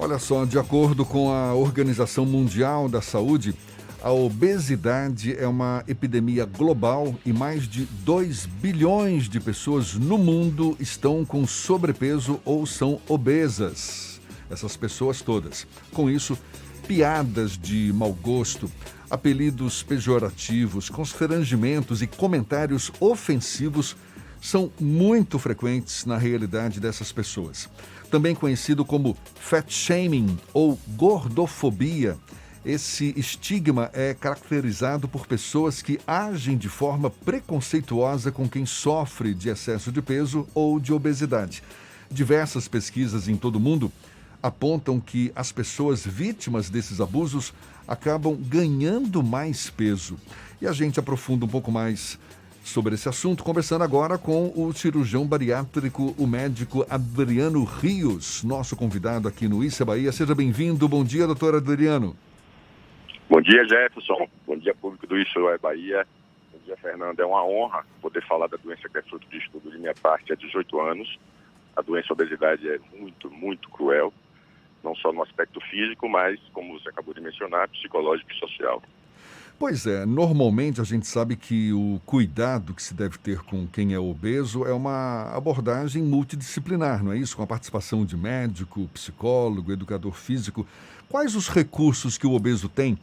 Olha só, de acordo com a Organização Mundial da Saúde, a obesidade é uma epidemia global e mais de 2 bilhões de pessoas no mundo estão com sobrepeso ou são obesas. Essas pessoas todas. Com isso, piadas de mau gosto, apelidos pejorativos, constrangimentos e comentários ofensivos são muito frequentes na realidade dessas pessoas. Também conhecido como fat shaming ou gordofobia, esse estigma é caracterizado por pessoas que agem de forma preconceituosa com quem sofre de excesso de peso ou de obesidade. Diversas pesquisas em todo o mundo apontam que as pessoas vítimas desses abusos acabam ganhando mais peso. E a gente aprofunda um pouco mais sobre esse assunto, conversando agora com o cirurgião bariátrico, o médico Adriano Rios, nosso convidado aqui no Issa Bahia. Seja bem-vindo. Bom dia, doutor Adriano. Bom dia, Jefferson. Bom dia, público do Issa Bahia. Bom dia, Fernando. É uma honra poder falar da doença que é fruto de estudo de minha parte há 18 anos. A doença obesidade é muito, muito cruel, não só no aspecto físico, mas, como você acabou de mencionar, psicológico e social. Pois é, normalmente a gente sabe que o cuidado que se deve ter com quem é obeso é uma abordagem multidisciplinar, não é isso? Com a participação de médico, psicólogo, educador físico. Quais os recursos que o obeso tem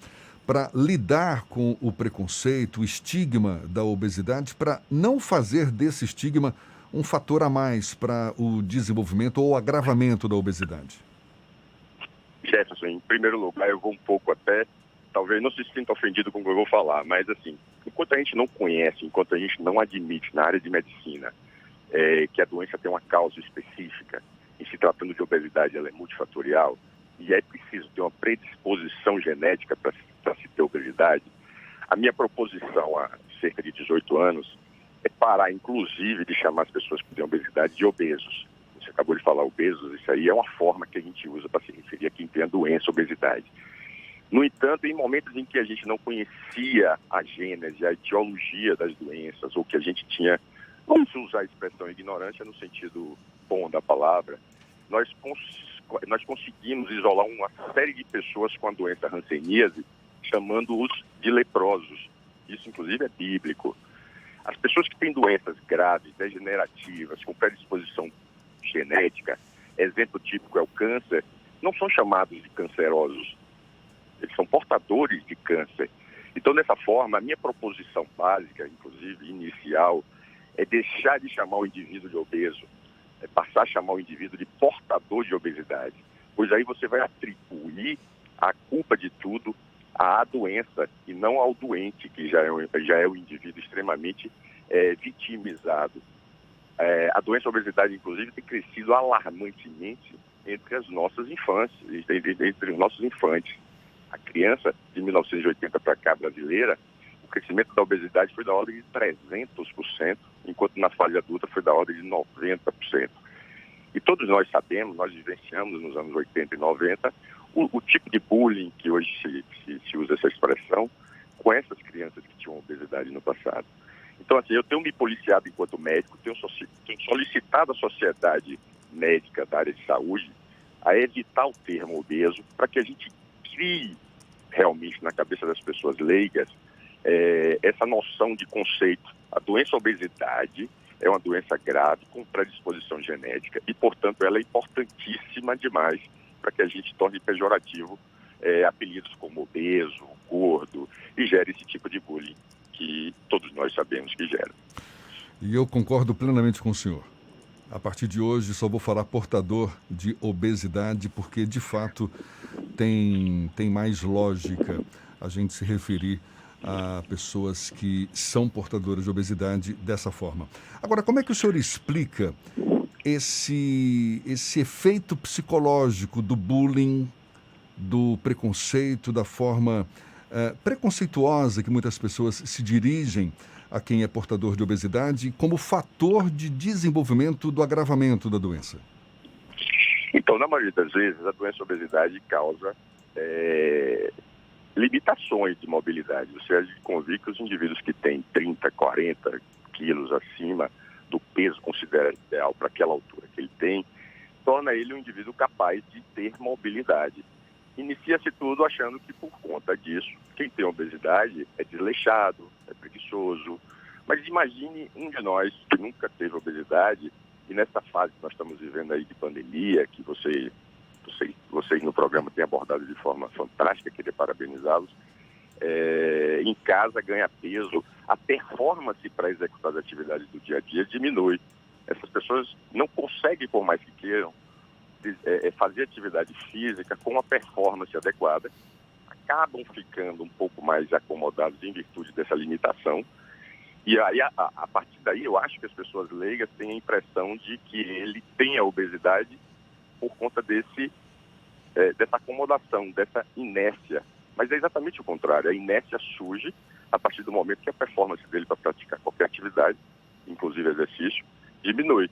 para lidar com o preconceito, o estigma da obesidade, para não fazer desse estigma um fator a mais para o desenvolvimento ou agravamento da obesidade? Jefferson, em primeiro lugar, eu vou um pouco até, talvez não se sinta ofendido com o que eu vou falar, mas assim, enquanto a gente não conhece, enquanto a gente não admite na área de medicina que a doença tem uma causa específica, e se tratando de obesidade ela é multifatorial, e é preciso ter uma predisposição genética para se ter obesidade, a minha proposição há cerca de 18 anos é parar, inclusive, de chamar as pessoas que têm obesidade de obesos. Você acabou de falar obesos, isso aí é uma forma que a gente usa para se referir a quem tem a doença, obesidade. No entanto, em momentos em que a gente não conhecia a gênese, a etiologia das doenças, ou que a gente tinha, vamos usar a expressão ignorância no sentido bom da palavra, nós conseguimos isolar uma série de pessoas com a doença hanseníase, chamando-os de leprosos. Isso, inclusive, é bíblico. As pessoas que têm doenças graves, degenerativas, com predisposição genética, exemplo típico é o câncer, não são chamados de cancerosos. Eles são portadores de câncer. Então, dessa forma, a minha proposição básica, inclusive inicial, é deixar de chamar o indivíduo de obeso, é passar a chamar o indivíduo de portador de obesidade. Pois aí você vai atribuir a culpa de tudo à doença e não ao doente, que já é um indivíduo extremamente vitimizado. A doença obesidade, inclusive, tem crescido alarmantemente entre as nossas infâncias, entre os nossos infantes. A criança, de 1980 para cá, brasileira, o crescimento da obesidade foi da ordem de 300%, enquanto na fase adulta foi da ordem de 90%. E todos nós sabemos, nós vivenciamos nos anos 80 e 90, o tipo de bullying que hoje se usa essa expressão, com essas crianças que tinham obesidade no passado. Então, assim, eu tenho me policiado enquanto médico, tenho solicitado à sociedade médica da área de saúde a evitar o termo obeso para que a gente crie realmente na cabeça das pessoas leigas essa noção de conceito. A doença obesidade é uma doença grave com predisposição genética e, portanto, ela é importantíssima demais para que a gente torne pejorativo apelidos como obeso, gordo e gere esse tipo de bullying que todos nós sabemos que gera. E eu concordo plenamente com o senhor. A partir de hoje só vou falar portador de obesidade porque, de fato, tem mais lógica a gente se referir a pessoas que são portadoras de obesidade dessa forma. Agora, como é que o senhor explica esse efeito psicológico do bullying, do preconceito, da forma preconceituosa que muitas pessoas se dirigem a quem é portador de obesidade como fator de desenvolvimento do agravamento da doença? Então, na maioria das vezes, a doença obesidade causa limitações de mobilidade. Você há de convir que os indivíduos que têm 30, 40 quilos acima do peso considerado ideal para aquela altura que ele tem torna ele um indivíduo capaz de ter mobilidade. Inicia-se tudo achando que, por conta disso, quem tem obesidade é desleixado, é preguiçoso. Mas imagine um de nós que nunca teve obesidade e nessa fase que nós estamos vivendo aí de pandemia, que vocês no programa têm abordado de forma fantástica, queria parabenizá-los, em casa ganha peso, a performance para executar as atividades do dia a dia diminui. Essas pessoas não conseguem, por mais que queiram, fazer atividade física com uma performance adequada, acabam ficando um pouco mais acomodados em virtude dessa limitação. E aí, a partir daí, eu acho que as pessoas leigas têm a impressão de que ele tem a obesidade por conta dessa acomodação, dessa inércia. Mas é exatamente o contrário. A inércia surge a partir do momento que a performance dele para praticar qualquer atividade, inclusive exercício, diminui.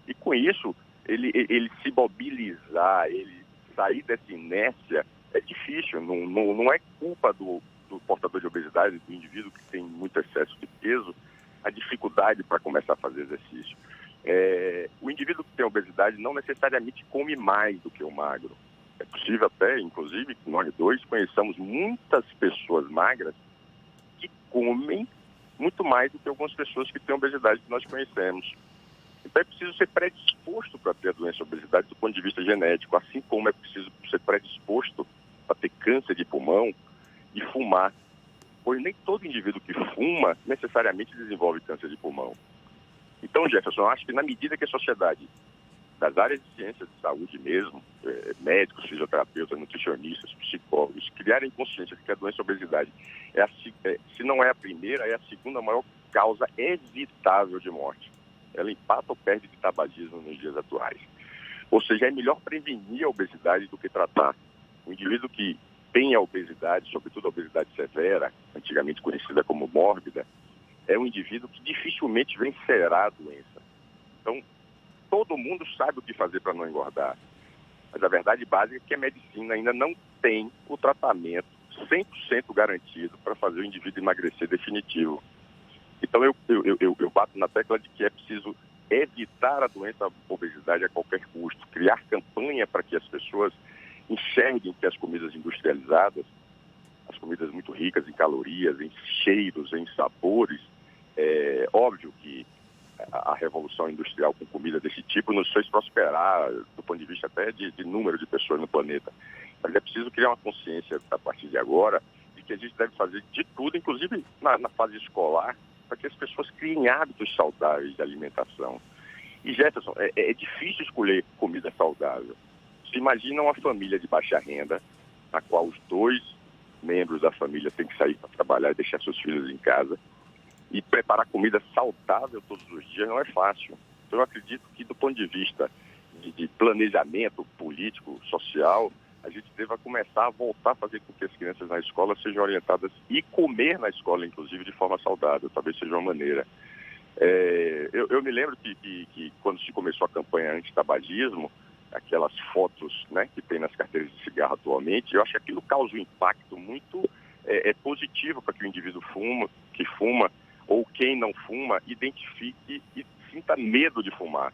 E com isso, ele se mobilizar, ele sair dessa inércia é difícil. Não é culpa do portador de obesidade, do indivíduo que tem muito excesso de peso, a dificuldade para começar a fazer exercício. O indivíduo que tem obesidade não necessariamente come mais do que o magro. É possível até, inclusive, que nós dois conheçamos muitas pessoas magras que comem muito mais do que algumas pessoas que têm obesidade que nós conhecemos. Então é preciso ser predisposto para ter a doença obesidade do ponto de vista genético, assim como é preciso ser predisposto para ter câncer de pulmão e fumar. Pois nem todo indivíduo que fuma necessariamente desenvolve câncer de pulmão. Então, Jefferson, eu acho que na medida que a sociedade das áreas de ciências de saúde mesmo, médicos, fisioterapeutas, nutricionistas, psicólogos, criarem consciência de que a doença obesidade se não é a primeira, é a segunda maior causa evitável de morte. Ela empata ou perde de tabagismo nos dias atuais. Ou seja, é melhor prevenir a obesidade do que tratar. O indivíduo que tem a obesidade, sobretudo a obesidade severa, antigamente conhecida como mórbida, é um indivíduo que dificilmente vencerá a doença. Então, todo mundo sabe o que fazer para não engordar. Mas a verdade básica é que a medicina ainda não tem o tratamento 100% garantido para fazer o indivíduo emagrecer definitivo. Então, eu bato na tecla de que é preciso evitar a doença, a obesidade a qualquer custo, criar campanha para que as pessoas enxerguem que as comidas industrializadas, as comidas muito ricas em calorias, em cheiros, em sabores, é óbvio que a revolução industrial com comida desse tipo nos fez prosperar do ponto de vista até de número de pessoas no planeta. Mas é preciso criar uma consciência a partir de agora de que a gente deve fazer de tudo, inclusive na fase escolar, para que as pessoas criem hábitos saudáveis de alimentação. E, Jefferson, é difícil escolher comida saudável. Se imagina uma família de baixa renda, na qual os 2 membros da família têm que sair para trabalhar e deixar seus filhos em casa, e preparar comida saudável todos os dias não é fácil. Então, eu acredito que, do ponto de vista de planejamento político, social, a gente deva começar a voltar a fazer com que as crianças na escola sejam orientadas e comer na escola, inclusive, de forma saudável, talvez seja uma maneira. Eu me lembro que quando se começou a campanha anti-tabagismo, aquelas fotos, né, que tem nas carteiras de cigarro atualmente, eu acho que aquilo causa um impacto muito positivo para que o indivíduo que fuma, ou quem não fuma, identifique e sinta medo de fumar.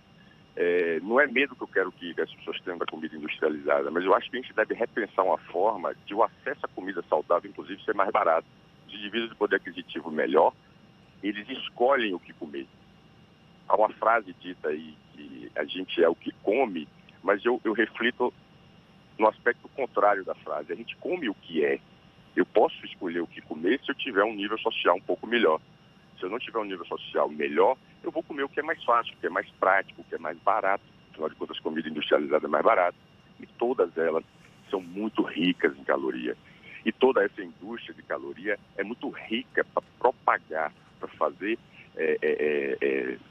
Não é medo que eu quero que as pessoas tenham da comida industrializada, mas eu acho que a gente deve repensar uma forma de o acesso à comida saudável, inclusive, ser mais barato. Os indivíduos de poder aquisitivo melhor, eles escolhem o que comer. Há uma frase dita aí que a gente é o que come, mas eu reflito no aspecto contrário da frase. A gente come o que é. Eu posso escolher o que comer se eu tiver um nível social um pouco melhor. Se eu não tiver um nível social melhor, eu vou comer o que é mais fácil, o que é mais prático, o que é mais barato. Afinal de contas, comida industrializada é mais barata. E todas elas são muito ricas em caloria. E toda essa indústria de caloria é muito rica para propagar, para fazer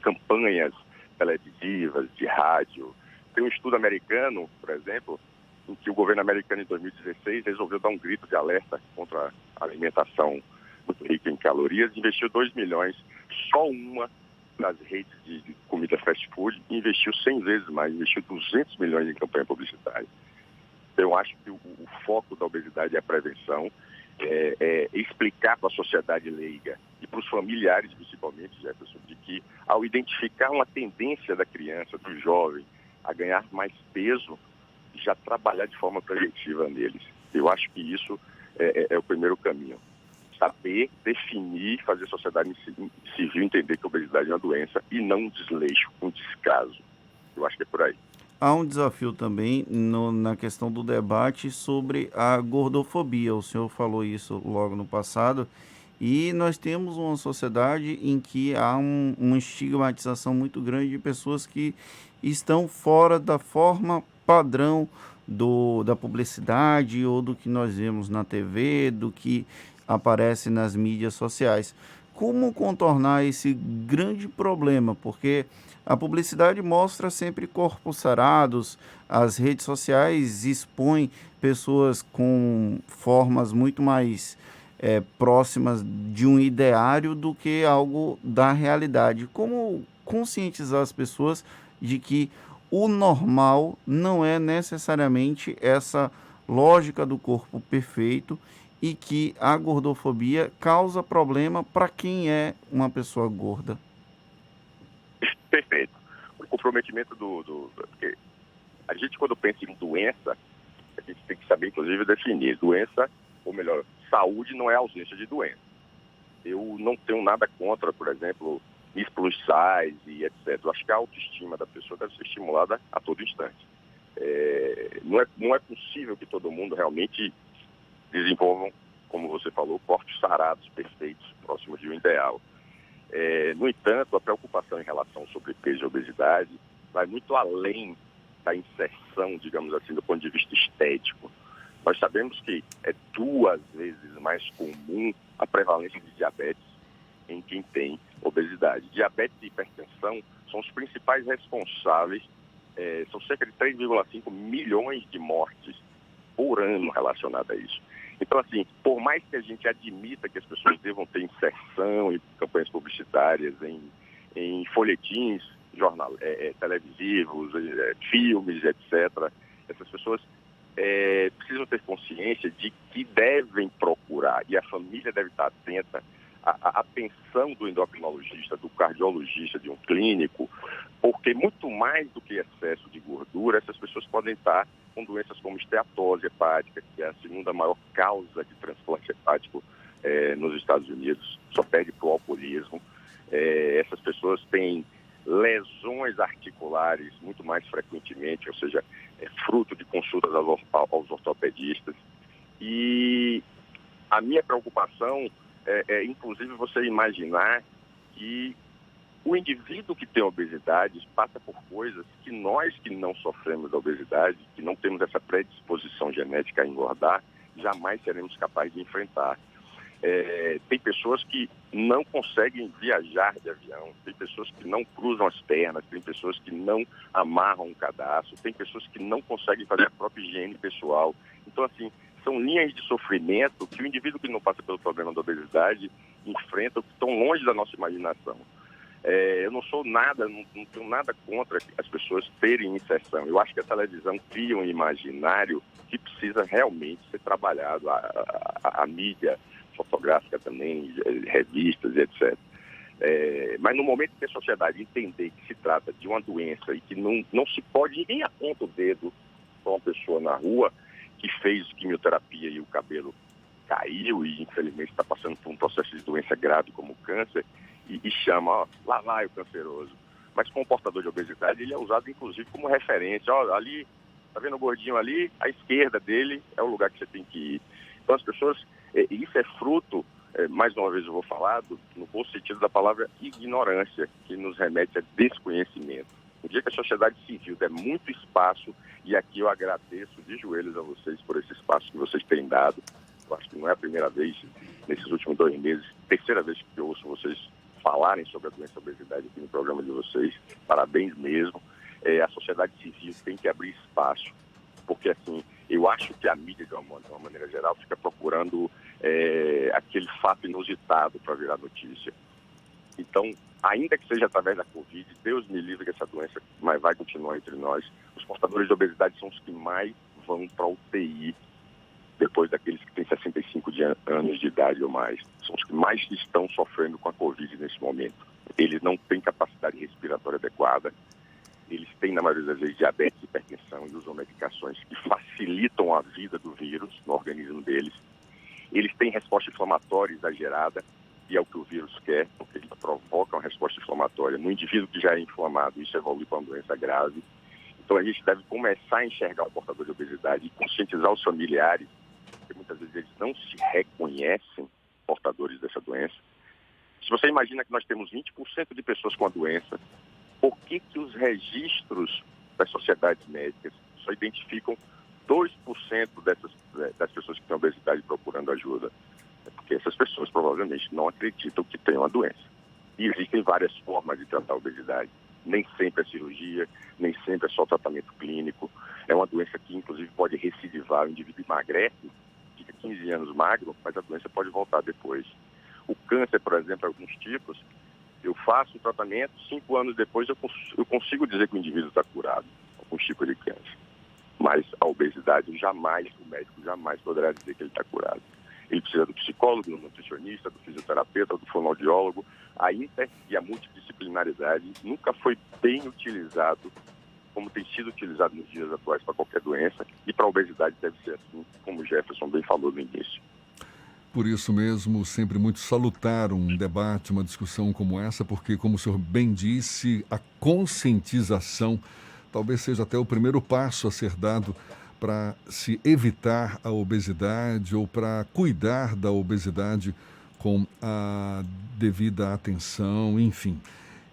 campanhas televisivas, de rádio. Tem um estudo americano, por exemplo, em que o governo americano, em 2016, resolveu dar um grito de alerta contra a alimentação muito rica em calorias, investiu 2 milhões, só uma das redes de comida fast food, investiu 100 vezes mais, investiu 200 milhões em campanha publicitária. Eu acho que o foco da obesidade é a prevenção, explicar para a sociedade leiga e para os familiares, principalmente, Jefferson, de que ao identificar uma tendência da criança, do jovem, a ganhar mais peso, já trabalhar de forma preventiva neles. Eu acho que isso é o primeiro caminho. Saber definir, fazer a sociedade civil entender que a obesidade é uma doença e não um desleixo, um descaso. Eu acho que é por aí. Há um desafio também na questão do debate sobre a gordofobia. O senhor falou isso logo no passado. E nós temos uma sociedade em que há uma estigmatização muito grande de pessoas que estão fora da forma padrão da publicidade ou do que nós vemos na TV, do que aparece nas mídias sociais. Como contornar esse grande problema? Porque a publicidade mostra sempre corpos sarados, as redes sociais expõem pessoas com formas muito mais próximas de um ideário do que algo da realidade. Como conscientizar as pessoas de que o normal não é necessariamente essa lógica do corpo perfeito e que a gordofobia causa problema para quem é uma pessoa gorda? Perfeito. O comprometimento porque a gente, quando pensa em doença, a gente tem que saber, inclusive, definir. Doença, ou melhor, saúde não é ausência de doença. Eu não tenho nada contra, por exemplo, Miss Plus Size e etc. Eu acho que a autoestima da pessoa deve ser estimulada a todo instante. Não é possível que todo mundo realmente desenvolvam, como você falou, corpos sarados, perfeitos, próximos de um ideal. No entanto, a preocupação em relação ao sobrepeso e obesidade vai muito além da inserção, digamos assim, do ponto de vista estético. Nós sabemos que é 2 vezes mais comum a prevalência de diabetes em quem tem obesidade. Diabetes e hipertensão são os principais responsáveis, são cerca de 3,5 milhões de mortes por ano relacionadas a isso. Então, assim, por mais que a gente admita que as pessoas devam ter inserção em campanhas publicitárias, em folhetins, televisivos, filmes, etc., essas pessoas precisam ter consciência de que devem procurar, e a família deve estar atenta à atenção do endocrinologista, do cardiologista, de um clínico, porque muito mais do que excesso de gordura, essas pessoas podem estar com doenças como esteatose hepática, que é a segunda maior causa de transplante hepático nos Estados Unidos, só perde para o alcoolismo. Essas pessoas têm lesões articulares muito mais frequentemente, ou seja, fruto de consultas aos ortopedistas. E a minha preocupação inclusive, você imaginar que o indivíduo que tem obesidade passa por coisas que nós que não sofremos da obesidade, que não temos essa predisposição genética a engordar, jamais seremos capazes de enfrentar. Tem pessoas que não conseguem viajar de avião, tem pessoas que não cruzam as pernas, tem pessoas que não amarram um cadastro, tem pessoas que não conseguem fazer a própria higiene pessoal. Então, assim, são linhas de sofrimento que o indivíduo que não passa pelo problema da obesidade enfrenta, que estão longe da nossa imaginação. Eu não sou nada, não tenho nada contra as pessoas terem inserção. Eu acho que a televisão cria um imaginário que precisa realmente ser trabalhado, a mídia fotográfica também, revistas e etc. Mas no momento que a sociedade entender que se trata de uma doença e que não se pode, ninguém aponta o dedo para uma pessoa na rua que fez quimioterapia e o cabelo caiu e infelizmente está passando por um processo de doença grave como o câncer e chama, ó, lá vai o canceroso. Mas com o portador de obesidade ele é usado inclusive como referência. Ó, ali, tá vendo o gordinho ali? À esquerda dele é o lugar que você tem que ir. Então as pessoas, isso é fruto, mais uma vez eu vou falar, no bom sentido da palavra ignorância, que nos remete a desconhecimento. No dia que a sociedade civil der muito espaço, e aqui eu agradeço de joelhos a vocês por esse espaço que vocês têm dado. Eu acho que não é a primeira vez, nesses últimos 2 meses, terceira vez que eu ouço vocês falarem sobre a doença obesidade aqui no programa de vocês. Parabéns mesmo. A sociedade civil tem que abrir espaço, porque assim, eu acho que a mídia, de uma maneira geral, fica procurando aquele fato inusitado para virar notícia. Então, ainda que seja através da Covid, Deus me livre que essa doença mas vai continuar entre nós. Os portadores de obesidade são os que mais vão para a UTI, depois daqueles que têm 65 anos de idade ou mais. São os que mais estão sofrendo com a Covid nesse momento. Eles não têm capacidade respiratória adequada eles têm, na maioria das vezes, diabetes, hipertensão e usam medicações que facilitam a vida do vírus no organismo deles. Eles têm resposta inflamatória exagerada, e é o que o vírus quer, porque ele provoca uma resposta inflamatória. No indivíduo que já é inflamado, isso evolui para uma doença grave. Então, a gente deve começar a enxergar o portador de obesidade e conscientizar os familiares, porque muitas vezes eles não se reconhecem portadores dessa doença. Se você imagina que nós temos 20% de pessoas com a doença, por que os registros das sociedades médicas só identificam 2% das pessoas que têm obesidade procurando ajuda? É porque essas pessoas provavelmente não acreditam que têm uma doença. E existem várias formas de tratar a obesidade. Nem sempre é cirurgia, nem sempre é só tratamento clínico. É uma doença que, inclusive, pode recidivar. O indivíduo emagrece, fica 15 anos magro, mas a doença pode voltar depois. O câncer, por exemplo, alguns tipos, eu faço o tratamento, 5 anos depois eu consigo dizer que o indivíduo está curado, alguns tipos de câncer. Mas a obesidade, o médico jamais poderá dizer que ele está curado. Ele precisa do psicólogo, do nutricionista, do fisioterapeuta, do fonoaudiólogo. A e a multidisciplinaridade nunca foi bem utilizado como tem sido utilizado nos dias atuais para qualquer doença, e para a obesidade deve ser assim, como o Jefferson bem falou no início. Por isso mesmo, sempre muito salutar um debate, uma discussão como essa, porque, como o senhor bem disse, a conscientização talvez seja até o primeiro passo a ser dado para se evitar a obesidade ou para cuidar da obesidade com a devida atenção, enfim.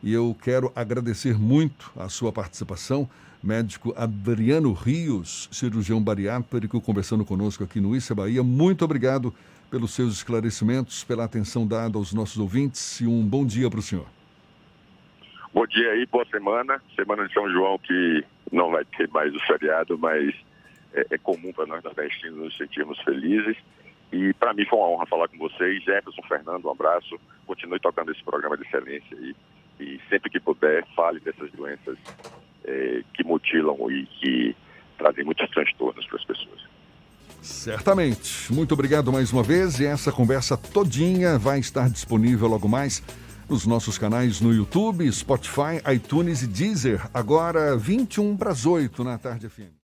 E eu quero agradecer muito a sua participação, médico Adriano Rios, cirurgião bariátrico, conversando conosco aqui no Issa Bahia. Muito obrigado pelos seus esclarecimentos, pela atenção dada aos nossos ouvintes, e um bom dia para o senhor. Bom dia aí, boa semana. Semana de São João, que não vai ter mais o feriado, mas é comum para nós nordestinos nos sentirmos felizes. E para mim foi uma honra falar com vocês. Jefferson, Fernando, um abraço. Continue tocando esse programa de excelência aí. E sempre que puder, fale dessas doenças que mutilam e que trazem muitos transtornos para as pessoas. Certamente. Muito obrigado mais uma vez. E essa conversa todinha vai estar disponível logo mais nos nossos canais no YouTube, Spotify, iTunes e Deezer. Agora 7:21 na tarde FM.